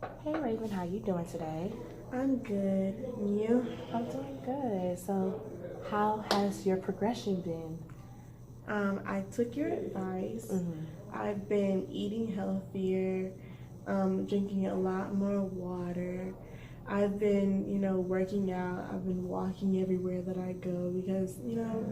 Hey Raven, how you doing today? I'm good. And you? I'm doing good. So, how has your progression been? I took your advice. Mm-hmm. I've been eating healthier, drinking a lot more water. I've been, working out. I've been walking everywhere that I go because,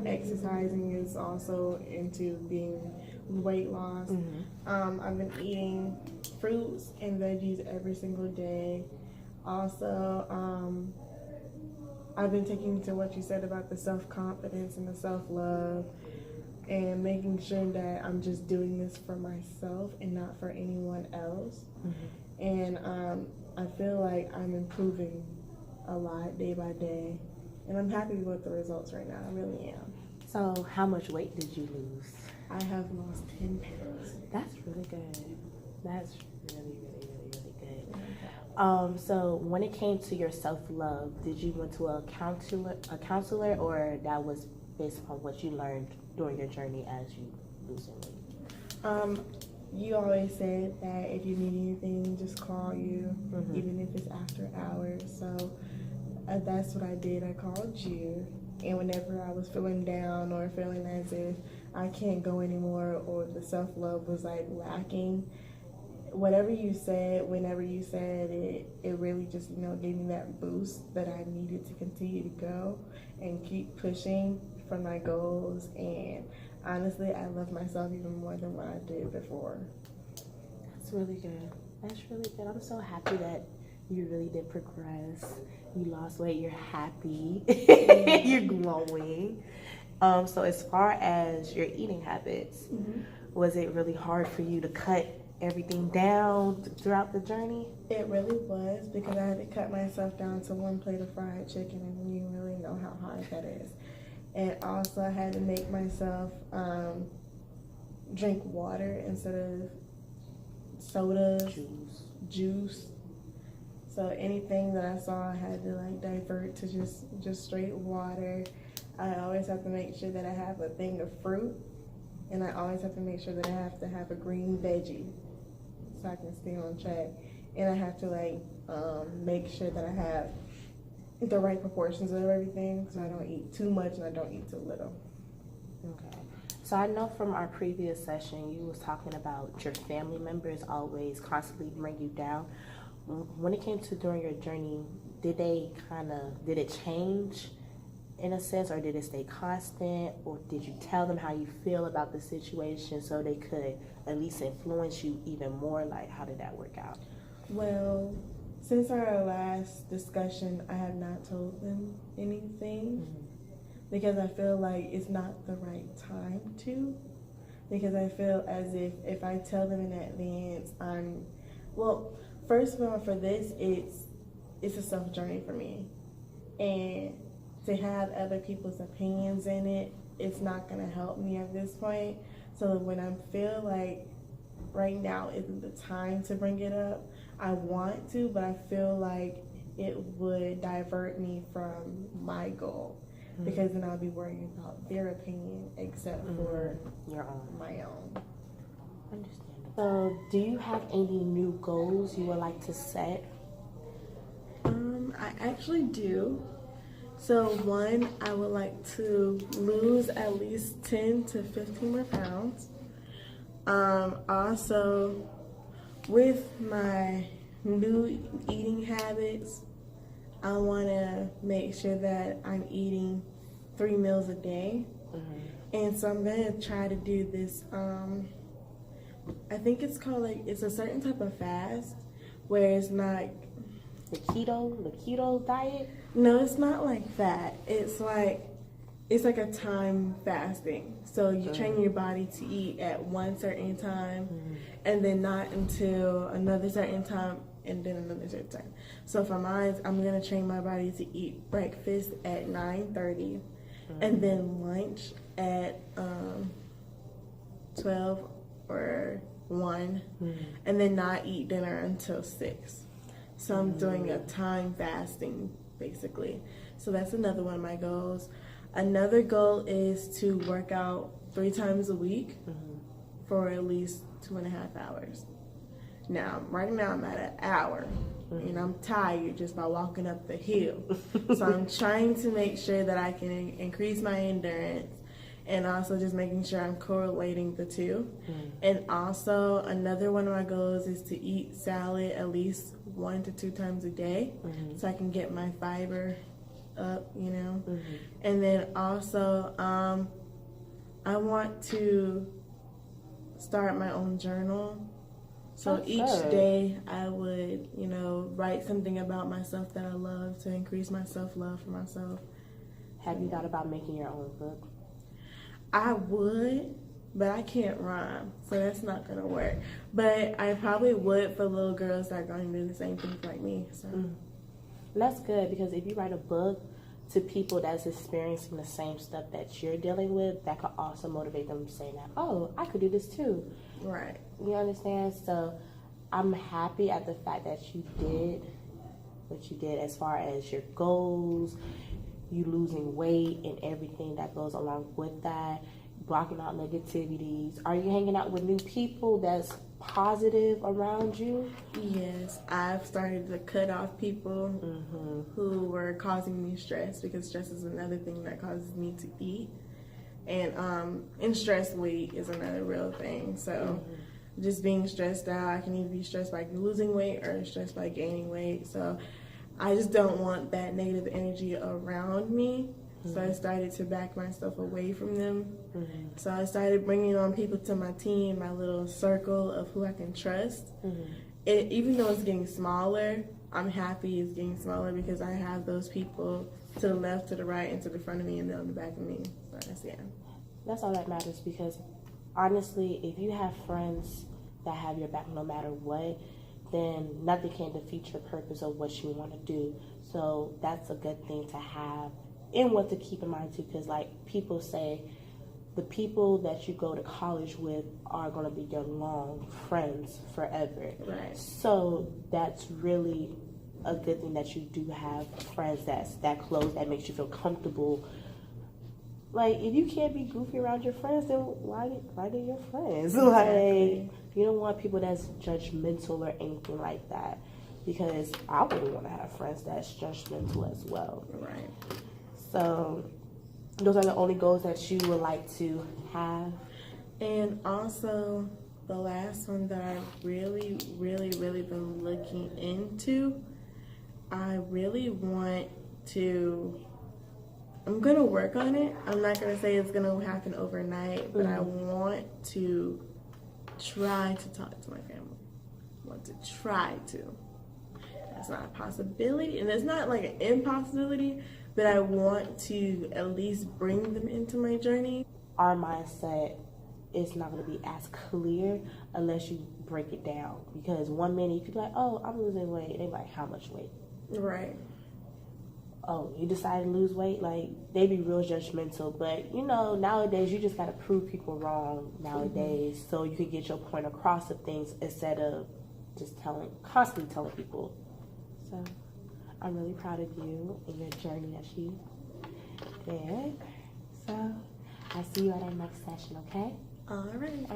exercising is also into being weight loss. Mm-hmm. I've been eating fruits and veggies every single day. Also, I've been taking to what you said about the self confidence and the self love and making sure that I'm just doing this for myself and not for anyone else. Mm-hmm. And I feel like I'm improving a lot day by day. And I'm happy with the results right now. I really am. So, how much weight did you lose? I have lost 10 pounds. That's really good. That's really good. So when it came to your self-love, did you went to a counselor, or that was based on what you learned during your journey as you losing weight? You always said that if you need anything, just call you, Mm-hmm. even if it's after hours. So that's what I did. I called you, and whenever I was feeling down or feeling as if I can't go anymore or the self love was like lacking, whatever you said, whenever you said it, it really just gave me that boost that I needed to continue to go and keep pushing for my goals. And honestly, I love myself even more than what I did before. That's really good. That's really good. I'm so happy that you really did progress. You lost weight. You're happy. You're glowing. So as far as your eating habits, Mm-hmm. was it really hard for you to cut everything down throughout the journey? It really was because I had to cut myself down to one plate of fried chicken, and you really know how hard that is. And also, I had to make myself drink water instead of sodas, juice. So anything that I saw, I had to like divert to just straight water. I always have to make sure that I have a thing of fruit, and I always have to make sure that I have to have a green veggie so I can stay on track. And I have to make sure that I have the right proportions of everything, so I don't eat too much and I don't eat too little. Okay. So I know from our previous session you was talking about your family members always constantly bring you down. When it came to during your journey, did it change in a sense, or did it stay constant, or did you tell them how you feel about the situation so they could at least influence you even more? Like, how did that work out? Well, since our last discussion, I have not told them anything because I feel like it's not the right time to. Because I feel as if I tell them in advance, first of all, for this, it's a self journey for me, and to have other people's opinions in it, it's not gonna help me at this point. So when I feel like right now isn't the time to bring it up, I want to, but I feel like it would divert me from my goal because then I'll be worrying about their opinion except for your own. my own. Understandable. So, do you have any new goals you would like to set? I actually do. So one, I would like to lose at least 10 to 15 more pounds. Also, with my new eating habits, I want to make sure that I'm eating 3 meals a day. And so I'm going to try to do this, I think it's called it's a certain type of fast where it's not the keto diet? No, it's not like that. It's like a time fasting. So you train your body to eat at one certain time and then not until another certain time and then another certain time. So for mine, I'm going to train my body to eat breakfast at 9:30 and then lunch at 12 or 1 and then not eat dinner until 6. So I'm doing a time fasting, basically. So that's another one of my goals. Another goal is to work out 3 times a week for at least 2.5 hours. Now, right now I'm at an hour. And I'm tired just by walking up the hill. So I'm trying to make sure that I can increase my endurance, and also just making sure I'm correlating the two. And also another one of my goals is to eat salad at least 1 to 2 times a day, so I can get my fiber up, you know. And then also I want to start my own journal. So each day I would, you know, write something about myself that I love to increase my self-love for myself. Have you thought about making your own book? I would, but I can't rhyme, so that's not going to work. But I probably would for little girls that are going to do the same things like me. So That's good, because if you write a book to people that's experiencing the same stuff that you're dealing with, that could also motivate them saying that, oh, I could do this too. Right. You understand? So I'm happy at the fact that you did what you did as far as your goals, you losing weight and everything that goes along with that, blocking out negativities. Are you hanging out with new people that's positive around you? Yes, I've started to cut off people who were causing me stress, because stress is another thing that causes me to eat. And stress weight is another real thing. So just being stressed out, I can either be stressed by losing weight or stressed by gaining weight. So I just don't want that negative energy around me. So I started to back myself away from them. So I started bringing on people to my team, my little circle of who I can trust. Even though it's getting smaller, I'm happy it's getting smaller, because I have those people to the left, to the right, and to the front of me, and then on the back of me. So That's all that matters, because honestly, if you have friends that have your back no matter what, then nothing can defeat your purpose of what you want to do. So that's a good thing to have and what to keep in mind too, because like people say, the people that you go to college with are going to be your long friends forever. Right. So that's really a good thing that you do have friends that's that close, that makes you feel comfortable. Like, if you can't be goofy around your friends, then why do your friends? Exactly. Like, you don't want people that's judgmental or anything like that, because I wouldn't want to have friends that's judgmental as well. Right. So those are the only goals that you would like to have. And also, the last one that I've really, really, really been looking into, I really want to, I'm going to work on it. I'm not going to say it's going to happen overnight, but I want to try to talk to my family. I want to try to. That's not a possibility, and it's not like an impossibility, but I want to at least bring them into my journey. Our mindset is not going to be as clear unless you break it down, because one minute you could be like, oh, I'm losing weight, and they're like, how much weight? Right. Oh, you decided to lose weight? Like, they be real judgmental. But, you know, nowadays you just got to prove people wrong nowadays, so you can get your point across of things instead of just constantly telling people. So I'm really proud of you and your journey that you did. So I'll see you at our next session, okay? All right.